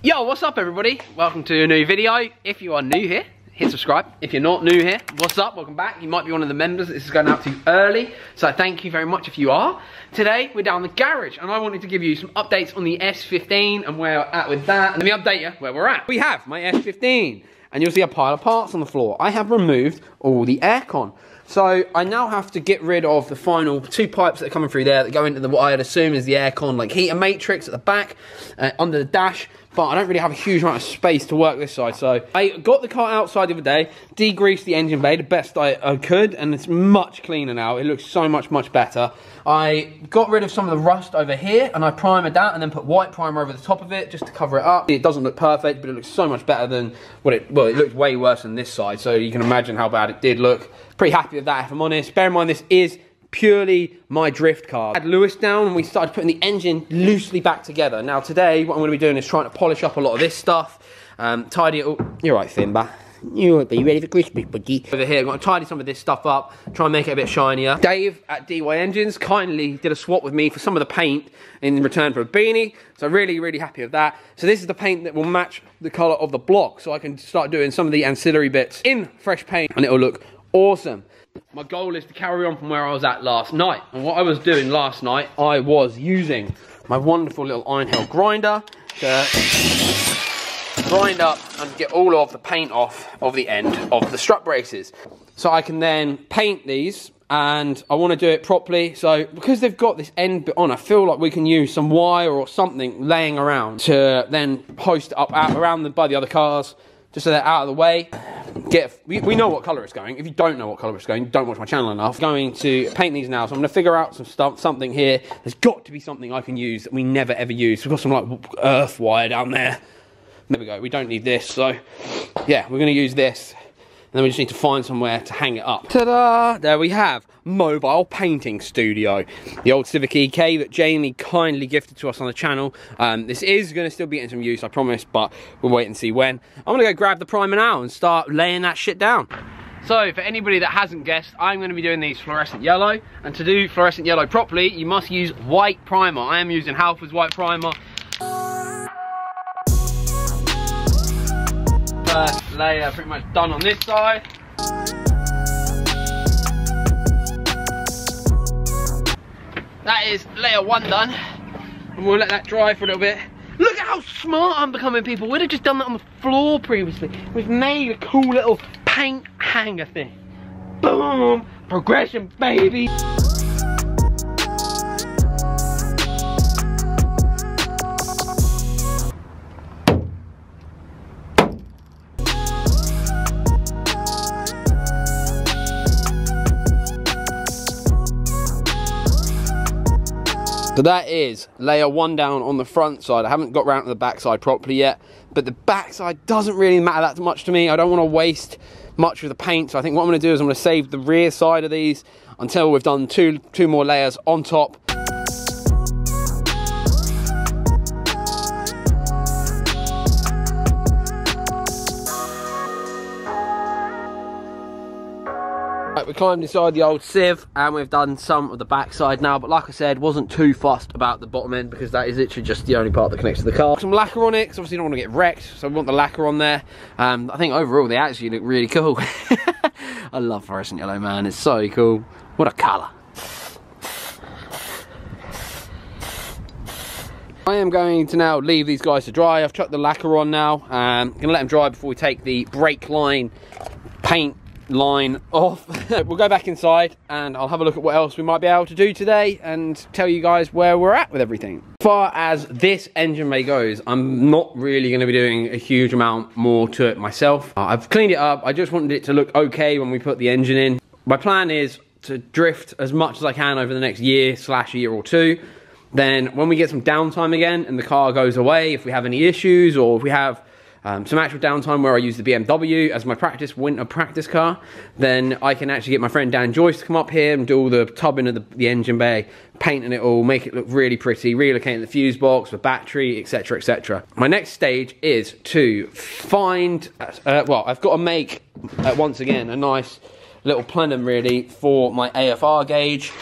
Yo, what's up everybody? Welcome to a new video. If you are new here, hit subscribe. If you're not new here, what's up? Welcome back. You might be one of the members. This is going out to you early, so thank you very much if you are. Today, we're down the garage, and I wanted to give you some updates on the S15 and where we're at with that. And let me update you where we're at. We have my S15, and you'll see a pile of parts on the floor. I have removed all the aircon. So I now have to get rid of the final 2 pipes that are coming through there that go into the, what I'd assume is the aircon like heater matrix at the back, under the dash. But I don't really have a huge amount of space to work this side. So I got the car outside the other day, degreased the engine bay the best I could, and it's much cleaner now. It looks so much better. I got rid of some of the rust over here, and I primered that and then put white primer over the top of it just to cover it up. It doesn't look perfect, but it looks so much better than what it, well, it looked way worse than this side. So you can imagine how bad it did look. Pretty happy with that, if I'm honest. Bear in mind, this is purely my drift car. I had Lewis down and we started putting the engine loosely back together. Now today, what I'm going to be doing is trying to polish up a lot of this stuff, tidy it all. You're right, Finbar. You won't be ready for Christmas, buddy. Over here, I'm going to tidy some of this stuff up, try and make it a bit shinier. Dave at DY Engines kindly did a swap with me for some of the paint in return for a beanie. So really happy with that. So this is the paint that will match the colour of the block. So I can start doing some of the ancillary bits in fresh paint and it'll look awesome. My goal is to carry on from where I was at last night. And what I was doing last night, I was using my wonderful little iron hail grinder to grind up and get all of the paint off of the end of the strut braces. So I can then paint these, and I want to do it properly. So because they've got this end bit on, I feel like we can use some wire or something laying around to then hoist it up around by the other cars, just so they're out of the way. We know what colour it's going. If you don't know what colour it's going, you don't watch my channel enough. I'm going to paint these now, so I'm going to figure out something here. There's got to be something I can use that we never ever use. We've got some like earth wire down there. There we go, we don't need this, so yeah, we're going to use this. And then we just need to find somewhere to hang it up. Ta-da! There we have Mobile Painting Studio. The old Civic EK that Jamie kindly gifted to us on the channel. This is going to still be in some use, I promise, but we'll wait and see when. I'm going to go grab the primer now and start laying that shit down. So, for anybody that hasn't guessed, I'm going to be doing these fluorescent yellow. And to do fluorescent yellow properly, you must use white primer. I am using Halfords white primer. First layer pretty much done on this side. That is layer 1 done, and we'll let that dry for a little bit. Look at how smart I'm becoming, people. We'd have just done that on the floor previously. We've made a cool little paint hanger thing. Boom! Progression, baby! So that is layer 1 down on the front side. I haven't got round to the back side properly yet, but the back side doesn't really matter that much to me. I don't want to waste much of the paint, so I think what I'm going to do is I'm going to save the rear side of these until we've done two more layers on top. We climbed inside the old sieve and we've done some of the backside now, but like I said, wasn't too fussed about the bottom end because that is literally just the only part that connects to the car. Some lacquer on it, because obviously you don't want to get wrecked, so we want the lacquer on there. I think overall they actually look really cool. I love fluorescent yellow, man, it's so cool. What a colour. I am going to now leave these guys to dry. I've chucked the lacquer on now. I'm going to let them dry before we take the brake line paint line off. We'll go back inside and I'll have a look at what else we might be able to do today and tell you guys where we're at with everything. As far as this engine bay goes, I'm not really going to be doing a huge amount more to it myself. I've cleaned it up. I just wanted it to look okay when we put the engine in. My plan is to drift as much as I can over the next year or two. Then when we get some downtime again and the car goes away, if we have any issues or if we have some actual downtime where I use the BMW as my winter practice car, then I can actually get my friend Dan Joyce to come up here and do all the tubbing of the engine bay, painting it all, make it look really pretty, relocating the fuse box, the battery, etc, etc. My next stage is to find, well, I've got to make, once again, a nice little plenum really for my AFR gauge.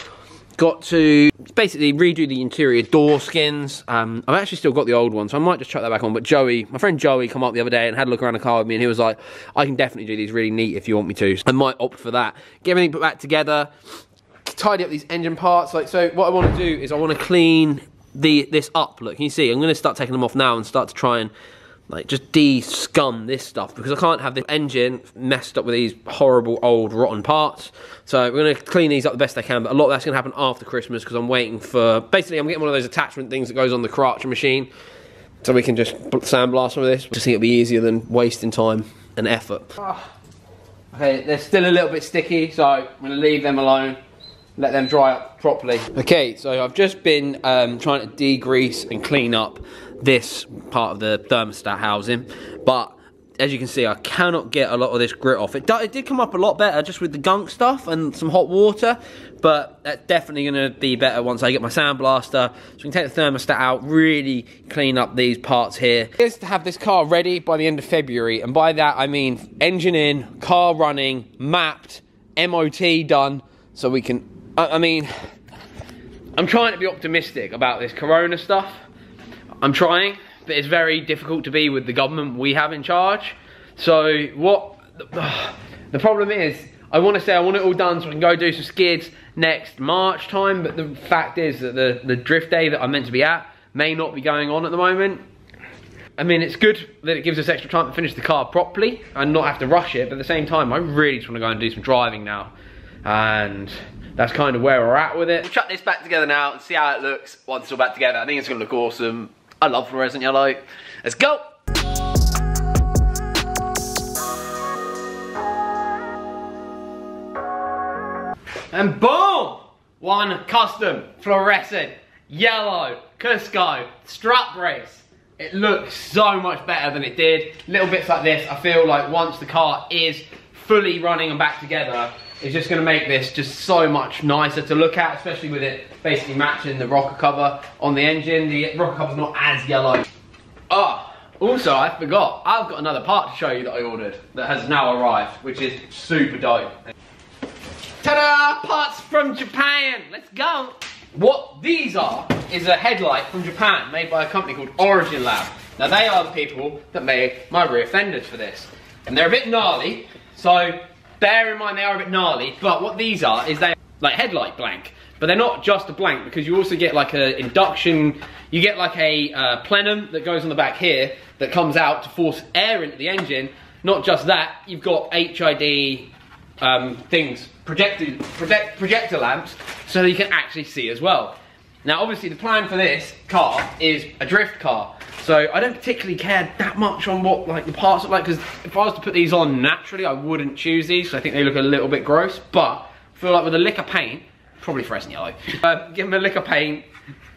got to basically redo the interior door skins. I've actually still got the old one, so I might just chuck that back on. But Joey, my friend Joey, come up the other day and had a look around the car with me, and he was like, I can definitely do these really neat if you want me to. So I might opt for that. Get everything put back together, tidy up these engine parts. Like, so what I want to do is I want to clean this up. Look, can you see? I'm going to start taking them off now and start to try and like just de-scum this stuff, because I can't have this engine messed up with these horrible old rotten parts. So we're going to clean these up the best I can, but a lot of that's going to happen after Christmas, because I'm waiting for, basically I'm getting one of those attachment things that goes on the crotch machine, so we can just sandblast some of this. I just think it'll be easier than wasting time and effort. Okay, they're still a little bit sticky, so I'm going to leave them alone, let them dry up properly. Okay, so I've just been trying to degrease and clean up this part of the thermostat housing, but as you can see, I cannot get a lot of this grit off. It did come up a lot better just with the gunk stuff and some hot water, but that's definitely going to be better once I get my sandblaster, so we can take the thermostat out, really clean up these parts here. It is to have this car ready by the end of February, and by that I mean engine in, car running, mapped, MOT done, so we can, I mean, I'm trying to be optimistic about this Corona stuff. I'm trying, but it's very difficult to be with the government we have in charge. So what the problem is, I want to say I want it all done so I can go do some skids next March time, but the fact is that the drift day that I'm meant to be at may not be going on at the moment. I mean, it's good that it gives us extra time to finish the car properly and not have to rush it, but at the same time, I really just want to go and do some driving now. And that's kind of where we're at with it. We'll chuck this back together now and see how it looks once it's all back together. I think it's going to look awesome. I love fluorescent yellow. Let's go! And boom! One custom fluorescent yellow Cusco strut brace. It looks so much better than it did. Little bits like this, I feel like once the car is fully running and back together, it's just going to make this just so much nicer to look at, especially with it basically matching the rocker cover on the engine. The rocker cover's not as yellow. Oh, also I forgot, I've got another part to show you that I ordered that has now arrived, which is super dope. Ta-da! Parts from Japan! Let's go! What these are is a headlight from Japan made by a company called Origin Lab. Now they are the people that made my rear fenders for this. And they're a bit gnarly, so bear in mind they are a bit gnarly, but what these are is they're like headlight blank. But they're not just a blank, because you also get like a induction, you get like a plenum that goes on the back here that comes out to force air into the engine. Not just that, you've got HID things, projector lamps, so you can actually see as well. Now obviously the plan for this car is a drift car. So I don't particularly care that much on what like the parts look like, because if I was to put these on naturally, I wouldn't choose these, because I think they look a little bit gross. But I feel like with a lick of paint, probably fluorescent yellow, give them a lick of paint,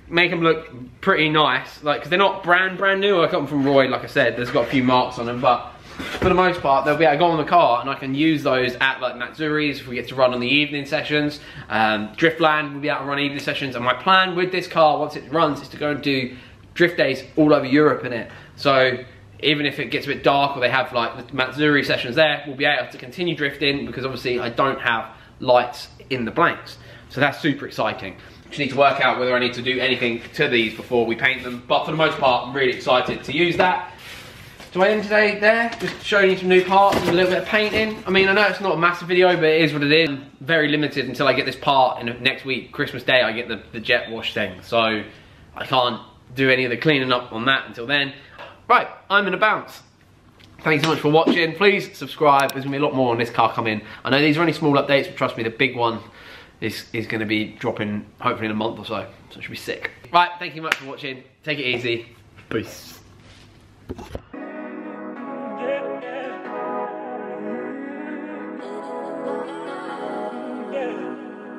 make them look pretty nice, like, because they're not brand new. I got them from Roy, like I said, there's got a few marks on them, but for the most part, they'll be able to go on the car, and I can use those at like Matsuri's if we get to run on the evening sessions. Driftland, we'll be able to run evening sessions, and my plan with this car, once it runs, is to go and do drift days all over Europe in it. So even if it gets a bit dark or they have like the Matsuri sessions there, we'll be able to continue drifting, because obviously I don't have lights in the blanks. So that's super exciting. Just need to work out whether I need to do anything to these before we paint them. But for the most part, I'm really excited to use that. Do I end today there? Just showing you some new parts and a little bit of painting. I mean, I know it's not a massive video, but it is what it is. I'm very limited until I get this part, and next week, Christmas Day, I get the jet wash thing. So I can't do any of the cleaning up on that until then. Right, I'm gonna bounce. Thanks so much for watching. Please subscribe. There's gonna be a lot more on this car coming. I know these are only small updates, but trust me, the big one is gonna be dropping hopefully in a month or so. So it should be sick. Right, thank you much for watching. Take it easy. Peace.